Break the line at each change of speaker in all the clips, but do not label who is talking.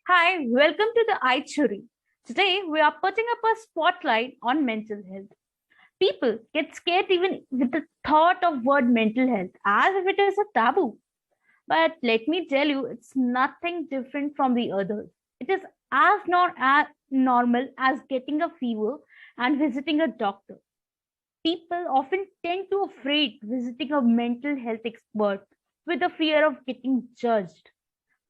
Hi, welcome to the iChhori. Today we are putting up a spotlight on mental health. People get scared even with the thought of word mental health as if it is a taboo. But let me tell you, it's nothing different from the others. It is as normal as getting a fever and visiting a doctor. People often tend to afraid visiting a mental health expert with the fear of getting judged.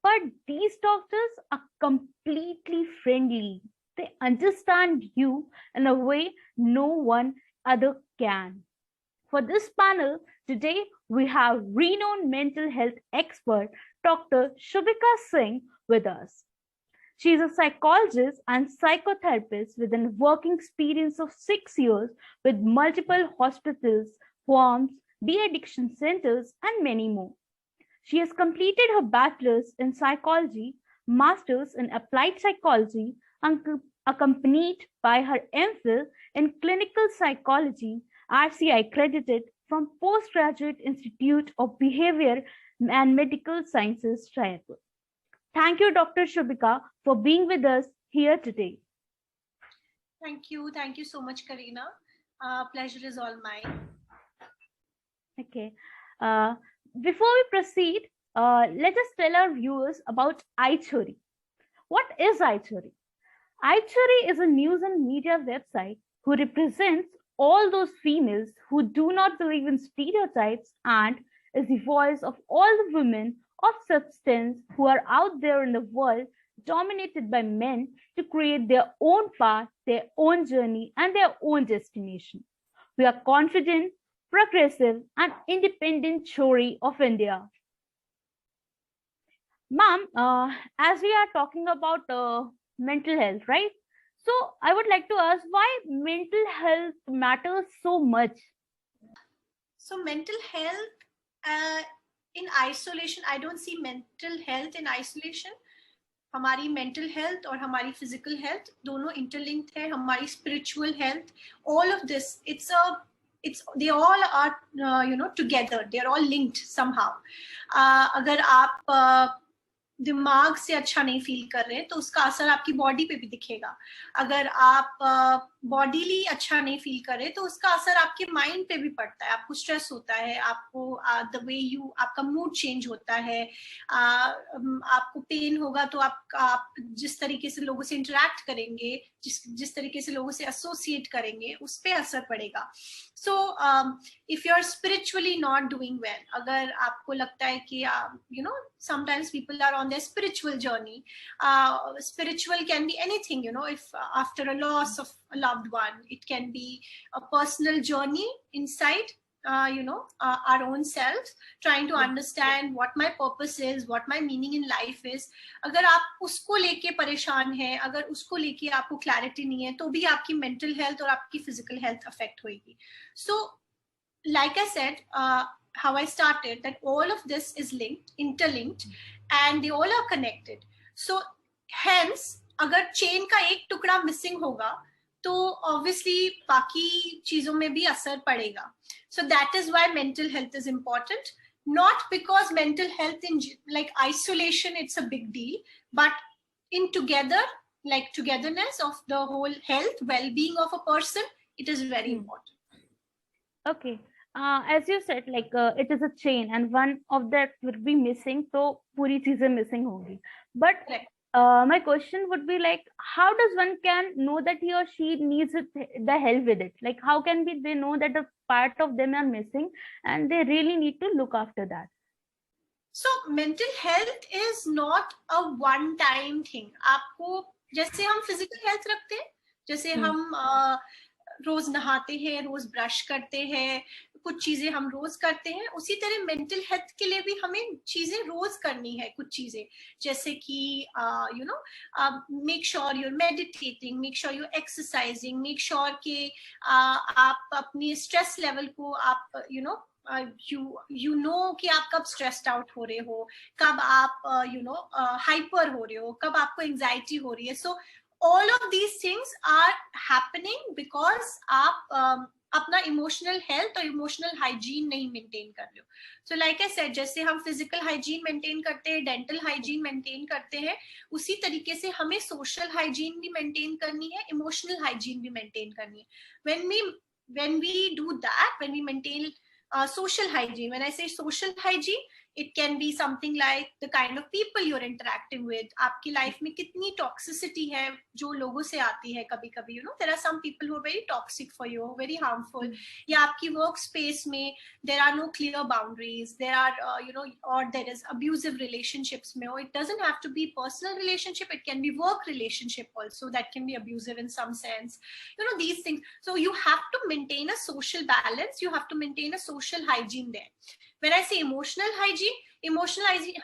But these doctors are completely friendly. They understand you in a way no one other can. For this panel, today we have renowned mental health expert Dr. Shubhika Singh with us. She is a psychologist and psychotherapist with a working experience of 6 years with multiple hospitals, homes, de-addiction centers, and many more. She has completed her bachelors in psychology, masters in applied psychology, and accompanied by her M.Phil in clinical psychology at the Accredited from Postgraduate Institute of Behavior and Medical Sciences, Jaipur. Thank you, Dr. Shubhika, for being with us here today.
Thank you. Thank you so much, Karina. Pleasure is all mine.
Okay. Before we proceed, let us tell our viewers about iChhori. What is iChhori? iChhori is a news and media website who represents all those females who do not believe in stereotypes and is the voice of all the women of substance who are out there in the world dominated by men to create their own path, their own journey, and their own destination. We are confident, progressive, and independent Chhori of India. Ma'am, as we are talking about mental health, right? So I would like to ask why mental health matters so much.
So mental health in isolation, I don't see mental health in isolation. हमारी mental health और हमारी physical health दोनों interlinked है. हमारी spiritual health, all of this, they all are together. They are all linked somehow. अगर आप दिमाग से अच्छा नहीं फील कर रहे तो उसका असर आपकी बॉडी पे भी दिखेगा. अगर आप बॉडीली अच्छा नहीं फील कर रहे तो उसका असर आपके माइंड पे भी पड़ता है. आपको स्ट्रेस होता है, आपको द वे आपका मूड चेंज होता है, आपको पेन होगा तो आप जिस तरीके से लोगों से इंटरेक्ट करेंगे, जिस तरीके से लोगों से एसोसिएट करेंगे, उस पे असर पड़ेगा. So if you're spiritually not doing well, अगर आपको लगता है कि sometimes people are on their spiritual journey. Spiritual can be anything, if after a loss of a loved one, it can be a personal journey inside our own selves, trying to understand what my purpose is, what my meaning in life is. अगर आप उसको लेके परेशान हैं, अगर उसको लेके आपको clarity नहीं है, तो भी आपकी mental health और आपकी physical health affect होएगी. So, like I said, how I started, that all of this is linked, interlinked, and they all are connected. So, hence, अगर chain का एक टुकड़ा missing होगा, तो obviously बाकी चीजों में भी असर पड़ेगा. So that is why mental health is important. Not because mental health in like isolation, it's a big deal, but in together, like togetherness of the whole health, well-being of a person, it is very important.
Okay. As you said, like it is a chain and one of that would be missing, so puri cheezein missing hogi. But my question would be like, how does one can know that he or she needs the help with it? Like, how can they know that a part of them are missing and they really need to look after that?
So mental health is not a one-time thing. आपको जैसे हम physical health रखते हैं, जैसे हम रोज नहाते हैं, रोज brush करते हैं, कुछ चीजें हम रोज करते हैं, उसी तरह मेंटल हेल्थ के लिए भी हमें चीजें रोज करनी है. कुछ चीजें जैसे कि make sure you're meditating, make sure you're exercising, make sure कि आप अपनी स्ट्रेस लेवल को आप you know कि आप कब stressed out हो रहे हो, कब आप hyper हो रहे हो, कब आपको anxiety हो रही है. So all of these things are happening because आप अपना इमोशनल हेल्थ और इमोशनल हाइजीन नहीं मेंटेन कर रहे हो. सो लाइक आई सेड, जैसे हम फिजिकल हाइजीन मेंटेन करते हैं, डेंटल हाइजीन मेंटेन करते हैं, उसी तरीके से हमें सोशल हाइजीन भी मेंटेन करनी है, इमोशनल हाइजीन भी मेंटेन करनी है. when we do that, when we maintain social hygiene, when I say social hygiene, it can be something like the kind of people you're interacting with. आपकी life में कितनी toxicity है जो लोगों से आती है कभी कभी, you know, there are some people who are very toxic for you, very harmful. या आपकी वर्क स्पेस में there are no clear boundaries, there are you know, or there is abusive relationships में, or it doesn't have to be personal relationship, it can be work relationship also that can be abusive in some sense, you know, these things. So you have to maintain a social balance, you have to maintain a social hygiene there. When I say emotional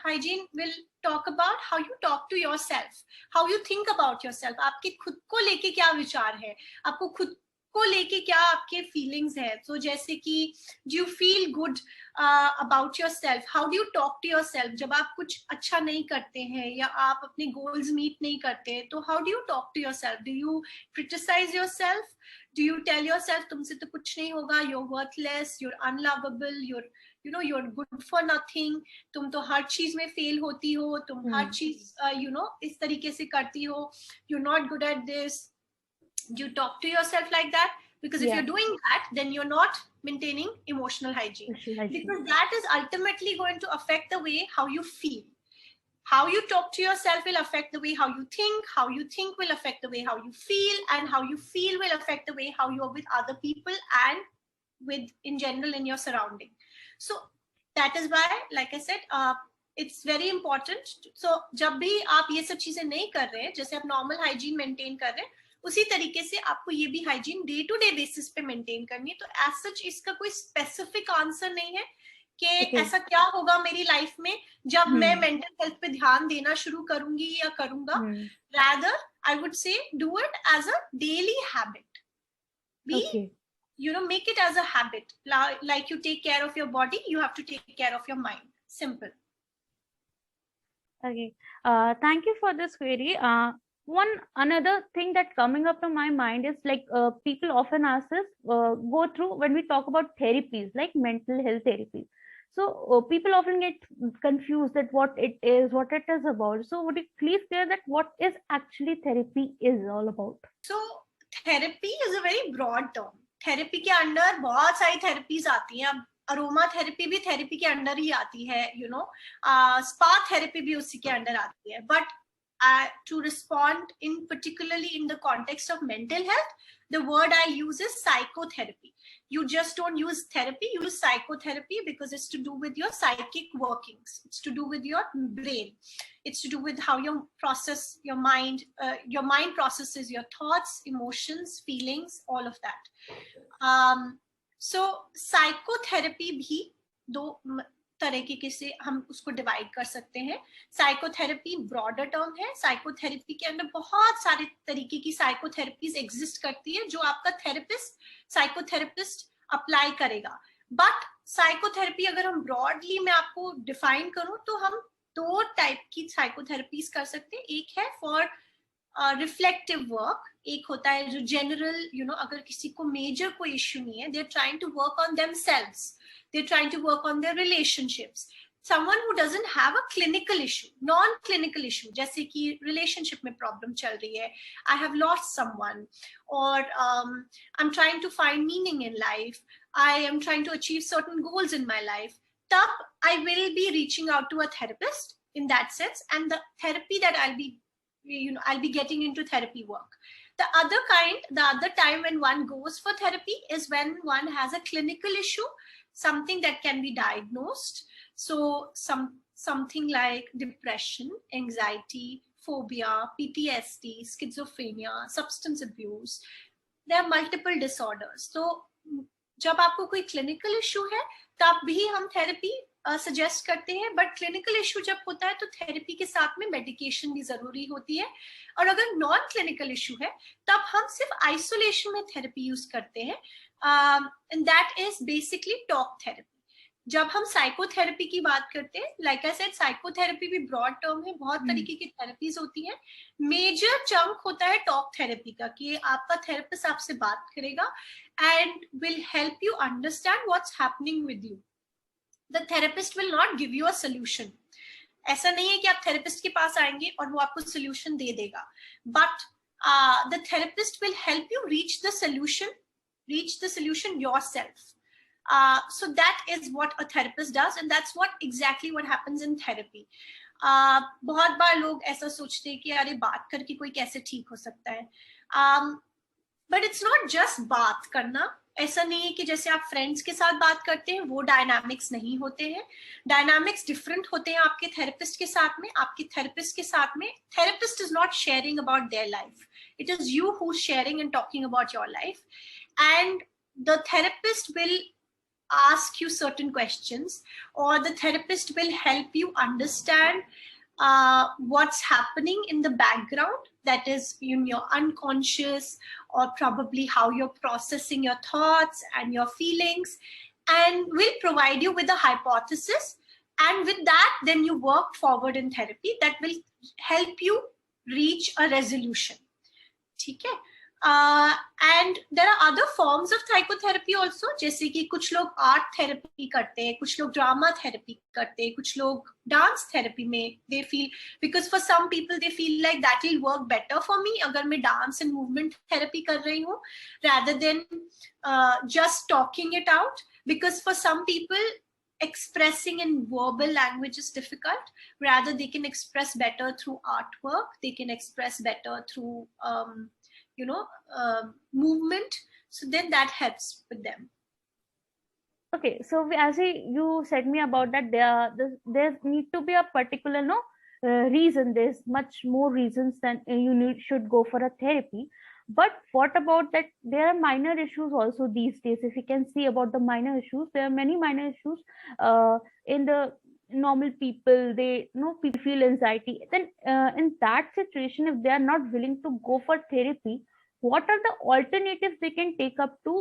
hygiene will talk about how you talk to yourself, how you think about yourself. आपके खुद को लेके क्या विचार है, आपको खुद को लेके क्या आपके फीलिंग्स है. तो जैसे कि do you feel good about yourself, how do you talk to yourself जब आप कुछ अच्छा नहीं करते हैं या आप अपने गोल्स मीट नहीं करते, तो how do you talk to yourself? Do you criticize yourself? Do you tell yourself तुमसे तो कुछ नहीं होगा, you're worthless, you're unlovable, you're good for nothing, तुम तो हर चीज में फेल होती हो, तुम हर चीज इस तरीके से करती हो, you're not good at this. Do you talk to yourself like that? Because if you're doing that, then you're not maintaining emotional hygiene, because that is ultimately going to affect the way how you feel. How you talk to yourself will affect the way how you think will affect the way how you feel, and how you feel will affect the way how you are with other people and with in general in your surrounding. So that is why, like I said, it's very important. So जब भी आप ये सब चीजें नहीं कर रहे हैं, जैसे आप नॉर्मल हाइजीन मेंटेन कर रहे हैं, उसी तरीके से आपको ये भी hygiene day to day basis पे मेंटेन करनी है. तो एज सच इसका कोई स्पेसिफिक आंसर नहीं है कि ऐसा क्या होगा मेरी लाइफ में जब मैं मेंटल हेल्थ पे ध्यान देना शुरू करूंगी या करूंगा. Rather I would say do it as a daily habit. Be make it as a habit, like you take care of your body, you have to take care of your mind. Simple.
Okay, thank you for this query. One another thing that coming up to my mind is like people often ask us go through when we talk about therapies like mental health therapies. So people often get confused that what it is about. So would you please clear that what is actually therapy is all about?
So therapy is a very broad term. Therapy के under बहुत सारी therapies आती हैं. अब aroma therapy भी therapy के under ही आती है, स्पा थेरेपी भी उसी के अंडर आती है. But to respond in particularly in the context of mental health, the word I use is psychotherapy. You just don't use therapy, you use psychotherapy because it's to do with your psychic workings. It's to do with your brain. It's to do with how you process your mind processes your thoughts, emotions, feelings, all of that. So psychotherapy भी दो तरीके से हम उसको divide कर सकते हैं. Psychotherapy broader term है. साइकोथेरेपी के अंदर बहुत सारे तरीके की साइकोथेरेपीज एग्जिस्ट करती है जो आपका साइकोथेरेपिस्ट अप्लाई करेगा. बट साइकोथेरेपी अगर हम ब्रॉडली मैं आपको डिफाइन करूं तो हम दो टाइप की साइकोथेरेपीज कर सकते हैं. एक है फॉर रिफ्लेक्टिव वर्क, एक होता है जो जनरल अगर किसी को मेजर कोई इश्यू नहीं है, they are trying to work on themselves, they're trying to work on their relationships. Someone who doesn't have a clinical issue, non-clinical issue, जैसे कि relationship में problem चल रही है, I have lost someone, or I'm trying to find meaning in life, I am trying to achieve certain goals in my life, तब I will be reaching out to a therapist in that sense, and the therapy that I'll be getting into therapy work. The other time when one goes for therapy is when one has a clinical issue, something that can be diagnosed. So something like depression, anxiety, phobia, PTSD, schizophrenia, substance abuse. There are multiple disorders. So जब आपको कोई clinical issue है तब भी हम therapy suggest करते हैं. But clinical issue जब होता है तो थेरेपी के साथ में मेडिकेशन भी जरूरी होती है. और अगर नॉन क्लिनिकल इशू है तब हम सिर्फ आइसोलेशन में थेरेपी यूज करते हैं, and that is basically talk therapy. जब हम साइकोथेरेपी की बात करते हैं, लाइक आई सेड, साइकोथेरेपी भी ब्रॉड टर्म है, बहुत तरीके की थेरेपीज होती हैं. मेजर चंक होता है टॉक थेरेपी का, कि आपका थेरेपिस्ट आपसे बात करेगा and will help you understand what's happening with you. The therapist will not give you a solution. ऐसा नहीं है कि आप थेरेपिस्ट के पास आएंगे और वो आपको सोल्यूशन दे देगा, but the therapist will help you reach the solution yourself. So that is what a therapist does, and that's exactly what happens in therapy. बहुत बार लोग ऐसा सोचते हैं कि अरे बात करके कोई कैसे ठीक हो सकता है, बट इट्स नॉट जस्ट बात करना. ऐसा नहीं है कि जैसे आप फ्रेंड्स के साथ बात करते हैं वो डायनामिक्स नहीं होते हैं. डायनामिक्स डिफरेंट होते हैं आपके थेरेपिस्ट के साथ में. आपके थेरेपिस्ट के साथ में therapist is not sharing about their life, it is you who is sharing and talking about your life, and the therapist will ask you certain questions, or the therapist will help you understand what's happening in the background, that is in your unconscious, or probably how you're processing your thoughts and your feelings, and will provide you with a hypothesis, and with that then you work forward in therapy that will help you reach a resolution. ठीक है. And there are other forms of psychotherapy also, जैसे कि कुछ लोग art therapy करते हैं, कुछ लोग ड्रामा थेरेपी करते हैं, कुछ लोग डांस थेरेपी में they feel, because for some people they feel like that will work better for me अगर मैं डांस एंड मूवमेंट थेरेपी कर रही हूँ rather than just talking it out, because for some people expressing in verbal language is difficult, rather they can express better through artwork, they can express better through movement, so then that helps with them.
Okay, so you said me about that there need to be a particular reason. There's much more reasons than should go for a therapy. But what about that there are minor issues also these days? If you can see about the minor issues, there are many minor issues in the normal people. People feel anxiety, then in that situation, if they are not willing to go for therapy, what are the alternatives they can take up to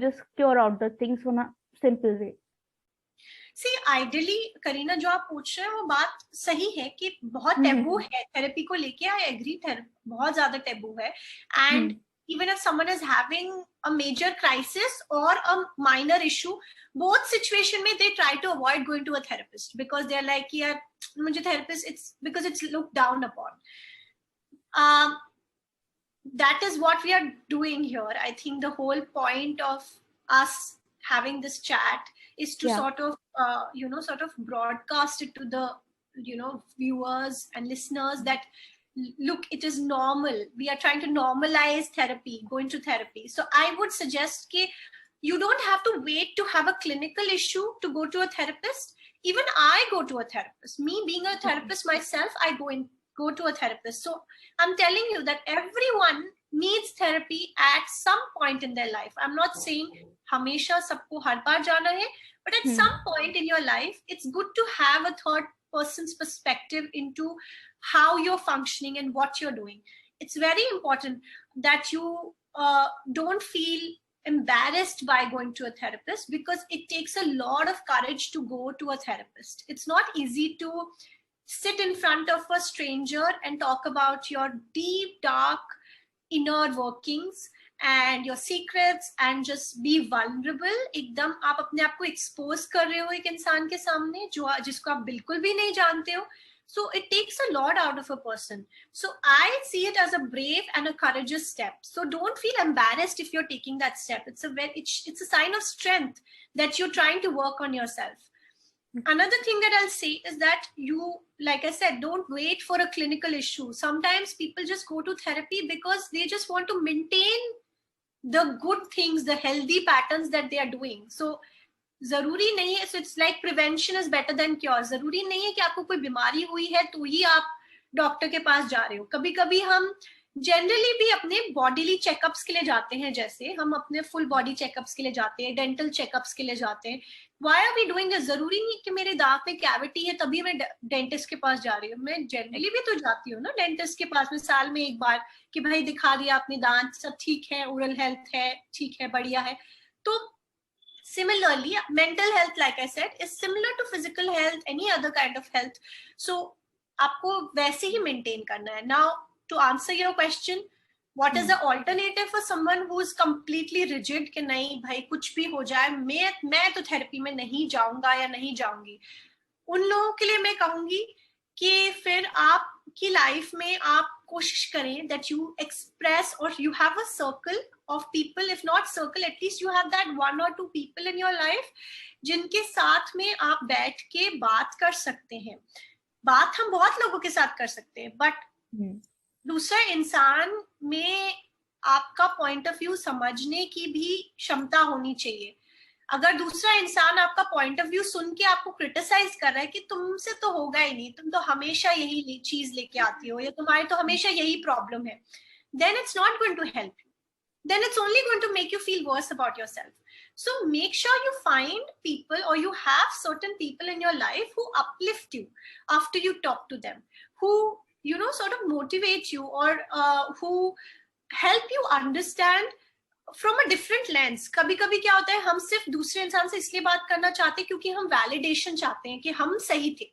just cure out the things on a simple way?
See, ideally, Kareena, जो आप पूछ रहे हैं वो बात सही है कि बहुत टेबू है थेरेपी को लेके. आई एग्री, बहुत ज्यादा टेबू है. And even if someone is having a major crisis or a minor issue, both situation में they try to avoid going to a therapist because they are like, यार मुझे therapist, it's because it's looked down upon. That is what we are doing here. I think the whole point of us having this chat is to sort of broadcast it to the viewers and listeners that look, it is normal. We are trying to normalize therapy, going to therapy. So I would suggest that you don't have to wait to have a clinical issue to go to a therapist. Even I go to a therapist. Me being a therapist myself, I go to a therapist. So I'm telling you that everyone needs therapy at some point in their life. I'm not saying hamesha sabko har baar jana hai, but at some point in your life, it's good to have a third person's perspective into how you're functioning and what you're doing. It's very important that you don't feel embarrassed by going to a therapist, because it takes a lot of courage to go to a therapist. It's not easy to sit in front of a stranger and talk about your deep, dark inner workings and your secrets and just be vulnerable. एकदम आप अपने आप को expose कर रहे हो एक इंसान के सामने जिसको आप बिल्कुल भी नहीं जानते हो. So it takes a lot out of a person. So I see it as a brave and a courageous step. So don't feel embarrassed if you're taking that step. It's a sign of strength that you're trying to work on yourself. Another thing that I'll say is that you, like I said, don't wait for a clinical issue. Sometimes people just go to therapy because they just want to maintain the good things, the healthy patterns that they are doing. So जरूरी नहीं है. So it's like prevention is better than cure. जरूरी नहीं है कि आपको कोई बीमारी हुई है तो ही आप डॉक्टर के पास जा रहे हो. कभी कभी हम जनरली भी अपने बॉडीली चेकअप्स के लिए जाते हैं, जैसे हम अपने फुल बॉडी चेकअप्स के लिए जाते हैं, डेंटल चेकअप्स के लिए जाते हैं. Why are we doing this? जरूरी नहीं कि मेरे दांत में कैविटी है तभी मैं डेंटिस्ट के पास जा रही हूँ. मैं जनरली भी तो जाती हूँ ना डेंटिस्ट के पास में साल में एक बार, कि भाई दिखा दिया अपने दांत, सब ठीक है, ओरल हेल्थ है ठीक है, बढ़िया है. तो Similarly, mental health, like I said, is similar to physical health, any other kind of health. So आपको वैसे ही maintain करना है. Now, to answer your question, what is the alternative for someone who is completely rigid कि नहीं भाई कुछ भी हो जाए, मैं तो थेरेपी में नहीं जाऊंगा या नहीं जाऊंगी. उन लोगों के लिए मैं कहूंगी कि फिर आपकी लाइफ में आप कोशिश करें that you express or you have a circle of people, if not circle, at least you have that one or two people in your life जिनके साथ में आप बैठ के बात कर सकते हैं. बात हम बहुत लोगों के साथ कर सकते हैं, बट दूसरा इंसान में आपका पॉइंट ऑफ व्यू समझने की भी क्षमता होनी चाहिए. अगर दूसरा इंसान आपका पॉइंट ऑफ व्यू सुन के आपको क्रिटिसाइज कर रहा है कि तुमसे तो होगा ही नहीं, तुम तो हमेशा यही चीज लेके आती हो, या तुम्हारी तो हमेशा यही प्रॉब्लम है, then it's not going to help you. Then it's only going to make you feel worse about yourself. So make sure you find people, or you have certain people in your life who uplift you after you talk to them, who sort of motivate you, or who help you understand from a different lens. कभी कभी क्या होता है, हम सिर्फ दूसरे इंसान से इसलिए बात करना चाहते हैं क्योंकि हम वैलिडेशन चाहते हैं कि हम सही थे.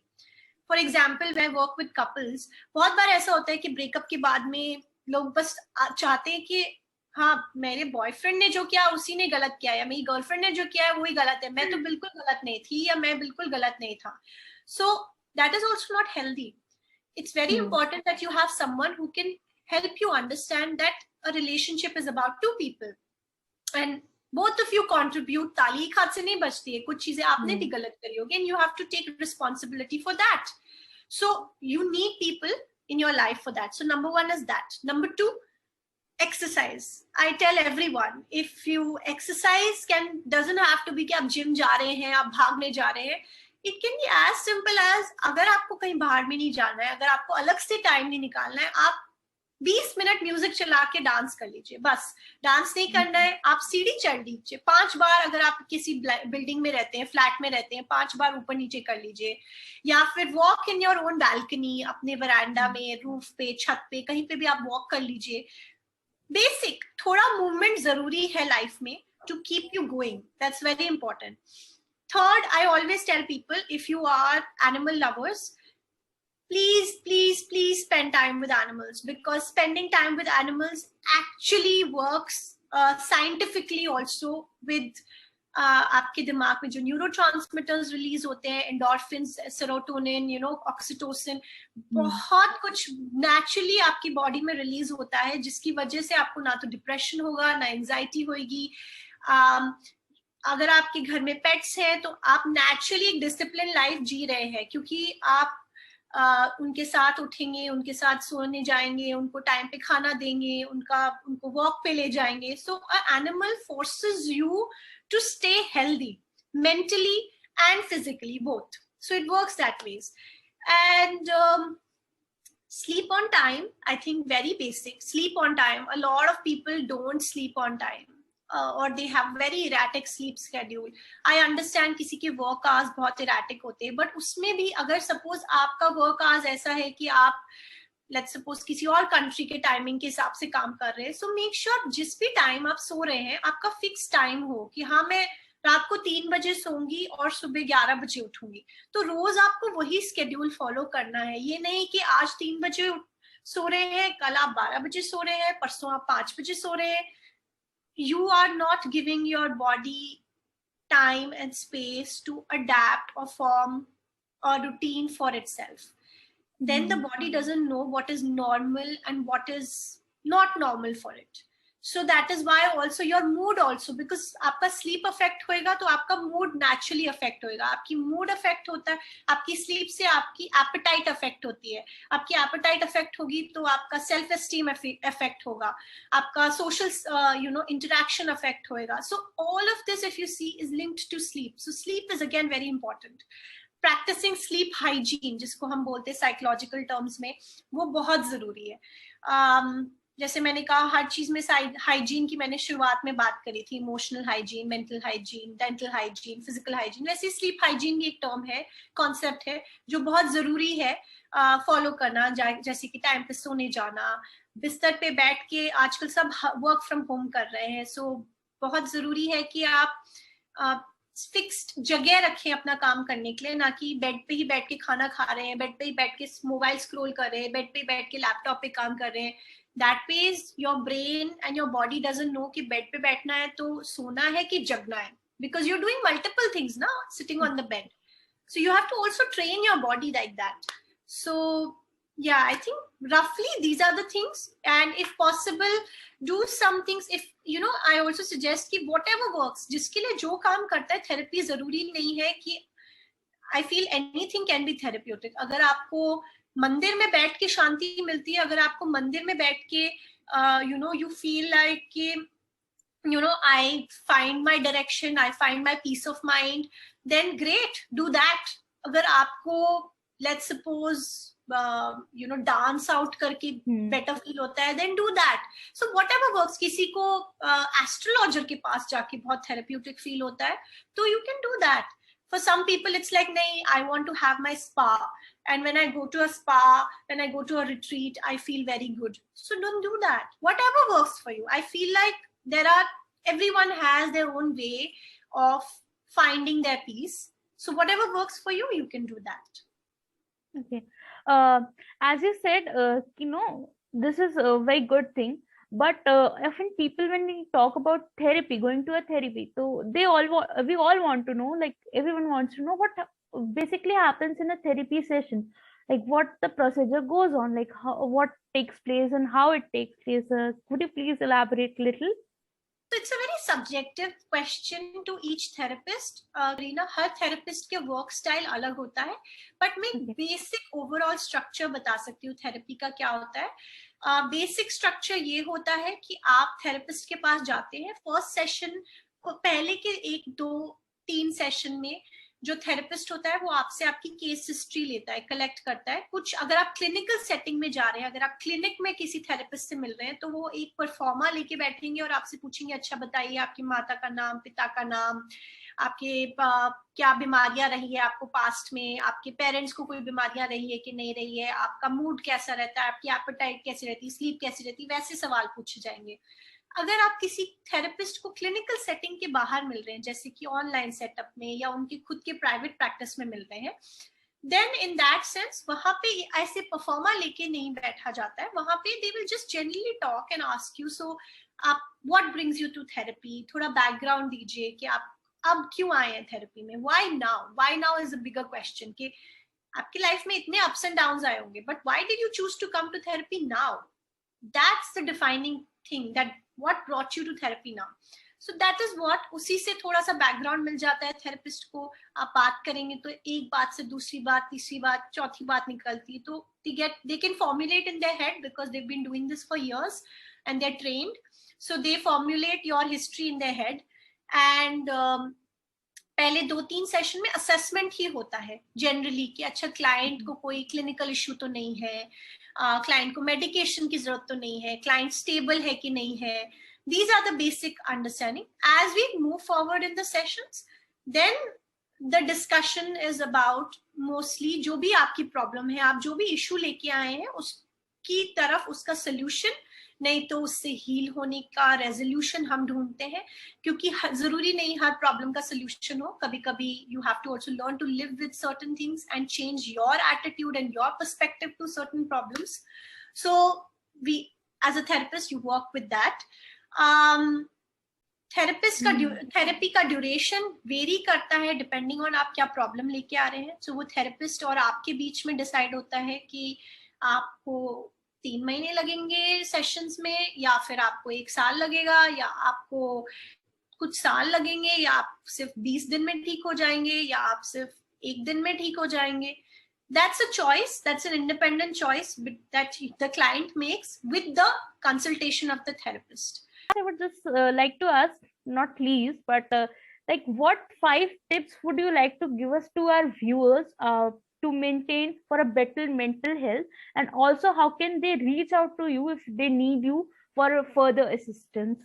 फॉर एग्जाम्पल, मैं वर्क विद कपल्स, बहुत बार ऐसा होता है कि ब्रेकअप के बाद में लोग बस चाहते हैं कि हाँ मेरे बॉयफ्रेंड ने जो किया उसी ने गलत किया, या मेरी गर्लफ्रेंड ने जो किया है वही गलत है, मैं तो बिल्कुल गलत नहीं थी या मैं बिल्कुल गलत नहीं था. So that is also not healthy. It's very important that you have someone who can help you understand that a relationship is about two people and both of you contribute. ताली एक हाथ से नहीं बचती है, कुछ चीजें आपने भी गलत करी होगी, and you have to take responsibility for that. So you need people in your life for that. So number one is that. Number two, exercise. I tell everyone, if you exercise, doesn't have to be कि आप gym जा रहे हैं, आप भागने जा रहे हैं. It can be as simple as अगर आपको कहीं बाहर में नहीं जाना है, अगर आपको अलग से टाइम नहीं निकालना है, आप 20 मिनट म्यूजिक चला के डांस कर लीजिए. बस डांस नहीं करना है, आप सीढ़ी चढ़ लीजिए 5 बार. अगर आप किसी बिल्डिंग में रहते हैं, फ्लैट में रहते हैं, 5 बार ऊपर नीचे कर लीजिए. या फिर walk in your own balcony, अपने वरांडा में, रूफ पे, छत पे, कहीं पे भी आप वॉक कर लीजिए. बेसिक थोड़ा मूवमेंट जरूरी है लाइफ में to keep you going. That's very important. Third, I always tell people, if you are animal lovers, please spend time with animals, because spending time with animals actually works scientifically also with आपके दिमाग में जो न्यूरोट्रांसमिटर्स release होते हैं, endorphins, serotonin, oxytocin, बहुत कुछ naturally आपकी body में रिलीज होता है, जिसकी वजह से आपको ना तो डिप्रेशन होगा, ना एंजाइटी होगी. अगर आपके घर में पेट्स हैं तो आप नेचुरली एक डिसिप्लिन लाइफ जी रहे हैं, क्योंकि आप उनके साथ उठेंगे, उनके साथ सोने जाएंगे, उनको टाइम पे खाना देंगे, उनको वॉक पे ले जाएंगे. So animal forces you to stay healthy mentally and physically, both. So it works that ways. And sleep on time, I think very basic. Sleep on time. A lot of people don't sleep on time. Or they have very erratic sleep schedule. I understand किसी के work hours बहुत erratic होते हैं, but उसमें भी अगर suppose आपका work hours ऐसा है कि आप let's suppose किसी और country के timing के हिसाब से काम कर रहे हैं, so make sure जिस भी time आप सो रहे हैं आपका fixed time हो कि हाँ मैं रात को 3 बजे सोऊंगी और सुबह 11 बजे उठूंगी. तो रोज आपको वही schedule follow करना है. ये नहीं कि आज 3 बजे सो रहे हैं, कल आप 12 बजे सो रहे हैं, परसों आप 5 बजे सो रहे हैं. You are not giving your body time and space to adapt or form a routine for itself. Then the body doesn't know what is normal and what is not normal for it. So that is why also your mood also, because आपका sleep affect होएगा तो आपका mood naturally affect होएगा. आपकी mood affect होता है, आपकी sleep से आपकी appetite affect होती है. आपकी appetite affect होगी तो आपका self esteem affect होगा, आपका social interaction affect होएगा. So all of this, if you see, is linked to sleep. So sleep is again very important. Practicing sleep hygiene, जिसको हम बोलते हैं psychological terms में, वो बहुत जरूरी है. जैसे मैंने कहा हर चीज में हाइजीन की मैंने शुरुआत में बात करी थी, emotional hygiene, mental hygiene, dental hygiene, physical hygiene. वैसे स्लीप हाइजीन भी एक टर्म है, कॉन्सेप्ट है जो बहुत जरूरी है फॉलो करना. जैसे कि टाइम पे सोने जाना, बिस्तर पे बैठ के, आजकल सब वर्क फ्रॉम होम कर रहे हैं, सो बहुत जरूरी है कि आप फिक्स्ड जगह रखें अपना काम करने के लिए, ना कि बेड पे ही बैठ के खाना खा रहे हैं, बेड पे ही बैठ के मोबाइल स्क्रॉल कर रहे हैं, बेड पे ही बैठ के लैपटॉप पे काम कर रहे हैं. That means your brain and your body doesn't know कि बेड पे बैठना है तो सोना है कि जगना है, because you are doing multiple things ना sitting on the bed. So you have to also train your body like that. So yeah, I think roughly these are the things, and if possible do some things. If you know, I also suggest कि whatever works, जिसके लिए जो काम करता है, therapy जरूरी नहीं है कि I feel anything can be therapeutic. अगर आपको मंदिर में बैठ के शांति मिलती है, अगर आपको मंदिर में बैठ के you know you feel like कि you know I find my direction, I find my peace of mind, then great, do that. अगर आपको let's suppose you know dance out करके better feel होता है, then do that. So whatever works. किसी को astrologer के पास जाके बहुत therapeutic feel होता है, तो you can do that. For some people it's like, nahi, I want to have my spa, and when I go to a spa, when I go to a retreat, I feel very good. So don't do that. Whatever works for you. I feel like everyone has their own way of finding their peace. So whatever works for you, you can do that.
Okay. As you said, you know, this is a very good thing. But often people, when we talk about therapy, going to a therapy, so we all want to know, like everyone wants to know what basically happens in a therapy session, like what the procedure goes on, like what takes place and how it takes place. Could you please elaborate a little?
So it's a very subjective question to each therapist. Reena, her therapist के work style अलग होता है, but मैं basic overall structure बता सकती हूँ therapy का क्या होता है. Basic structure ये होता है कि आप therapist के पास जाते हैं. First session को पहले के 1-2-3 session में जो थेरेपिस्ट होता है वो आपसे आपकी केस हिस्ट्री लेता है, कलेक्ट करता है. कुछ अगर आप क्लिनिकल सेटिंग में जा रहे हैं, अगर आप क्लिनिक में किसी थेरेपिस्ट से मिल रहे हैं, तो वो एक परफॉर्मा लेके बैठेंगे और आपसे पूछेंगे, अच्छा बताइए आपकी माता का नाम, पिता का नाम, आपके क्या बीमारियां रही है आपको पास्ट में, आपके पेरेंट्स को कोई बीमारियां रही है कि नहीं रही है, आपका मूड कैसा रहता है, आपकी एपेटाइट कैसी रहती है, स्लीप कैसी रहती है, वैसे सवाल पूछे जाएंगे. अगर आप किसी थेरेपिस्ट को क्लिनिकल सेटिंग के बाहर मिल रहे हैं, जैसे कि ऑनलाइन सेटअप में या उनके खुद के प्राइवेट प्रैक्टिस में मिल रहे हैं, देन इन दैट सेंस वहां पे ऐसे परफॉर्मा लेके नहीं बैठा जाता है. वहां पे they will just generally talk and ask you, so आप what brings you to therapy, थोड़ा बैकग्राउंड दीजिए कि आप अब क्यों आए हैं थेरेपी में, why now is a bigger question. कि आपकी लाइफ में इतने अप्स एंड डाउन्स आए होंगे, but why did you choose to come to therapy now? That's the defining thing, that what brought you to therapy now. So that is what, उसी से थोड़ा सा बैकग्राउंड मिल जाता है थेरेपिस्ट को. आप बात करेंगे तो एक बात से दूसरी बात, तीसरी बात, चौथी बात निकलती है, तो they can formulate in their head because they've been doing this for years and they're trained. So they formulate your history in their head, and पहले 2-3 सेशन में असेसमेंट ही होता है जनरली कि अच्छा क्लाइंट को कोई क्लिनिकल इश्यू तो नहीं है, क्लाइंट को मेडिकेशन की जरूरत तो नहीं है, क्लाइंट स्टेबल है कि नहीं है. These are the basic understanding. As we move forward in the sessions, then the discussion is about mostly जो भी आपकी प्रॉब्लम है, आप जो भी इशू लेके आए हैं उसकी तरफ उसका सोल्यूशन, नहीं तो उससे हील होने का रेजोल्यूशन हम ढूंढते हैं. क्योंकि जरूरी नहीं हर प्रॉब्लम का सोल्यूशन हो. कभी कभी you have to also learn to live with certain things and change your attitude and your perspective to certain problems. So we as a therapist you work with that. Therapy का duration vary करता है depending on आप क्या problem लेके आ रहे हैं. सो वो therapist और आपके बीच में डिसाइड होता है कि आपको 3 महीने लगेंगे सेशंस में, या फिर आपको 1 साल लगेगा, या आपको कुछ साल लगेंगे, या आप सिर्फ 20 दिन में ठीक हो जाएंगे, या आप सिर्फ 1 दिन में ठीक हो जाएंगे. That's a choice. That's an independent choice that the client makes with the consultation of the therapist.
I would just like to ask, not least, but like what 5 tips would you like to give us to our viewers to maintain for a better mental health, and also how can they reach out to you if they need you for further assistance?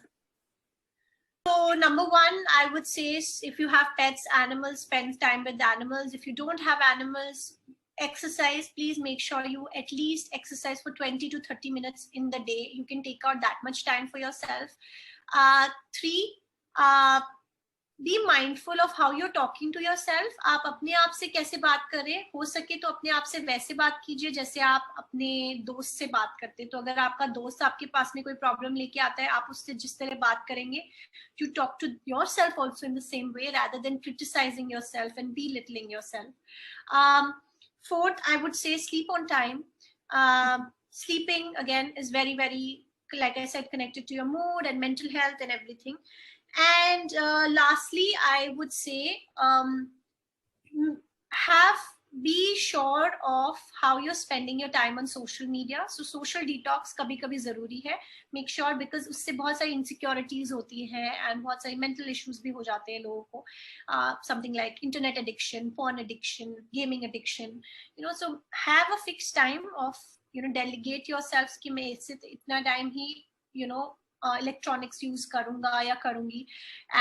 So number one, I would say if you have pets, animals, spend time with animals. If you don't have animals, exercise. Please make sure you at least exercise for 20 to 30 minutes in the day. You can take out that much time for yourself. 3, be mindful of how you're talking to yourself. आप अपने आप से कैसे बात कर रहे हैं, हो सके तो अपने आप से वैसे बात कीजिए जैसे आप अपने दोस्त से बात करते हैं. तो अगर आपका दोस्त आपके पास में कोई प्रॉब्लम लेके आता है, आप उससे जिस तरह बात करेंगे, you talk to yourself also in the same way rather than criticizing yourself and belittling yourself. Fourth, I would say sleep on time. Sleeping again is very, very, like I said, connected to your mood and mental health and everything. And lastly, I would say be sure of how you're spending your time on social media. So social detox कभी कभी जरूरी है. Make sure, because उससे बहुत सारी insecurities होती हैं and बहुत सारी mental issues भी हो जाते हैं लोगों को. Something like internet addiction, porn addiction, gaming addiction. So have a fixed time of, delegate yourselves कि मैं इतना time ही, electronics use करूंगा या करूंगी.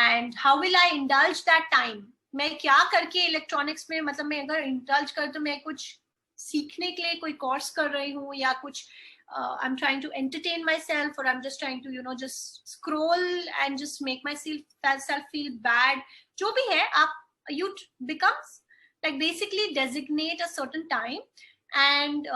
And how will I indulge that time? मैं क्या करके इलेक्ट्रॉनिक्स में, मतलब मैं अगर इंडल्ज कर तो मैं कुछ सीखने के लिए कोई कोर्स कर रही हूँ या कुछ I'm trying to entertain myself, or I'm just trying to just scroll and just make myself feel bad. जो भी है, आप you becomes like basically designate a certain time and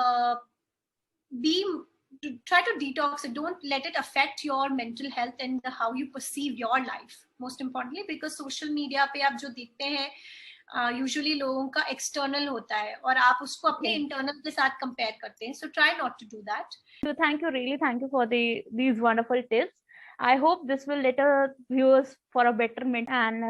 try to detox it. Don't let it affect your mental health and how you perceive your life, most importantly, because social media पे आप जो देखते हैं usually लोगों का external होता है और आप उसको अपने internal के साथ compare करते हैं. So try not to do that.
So thank you for these wonderful tips. I hope this will let our viewers for a betterment, and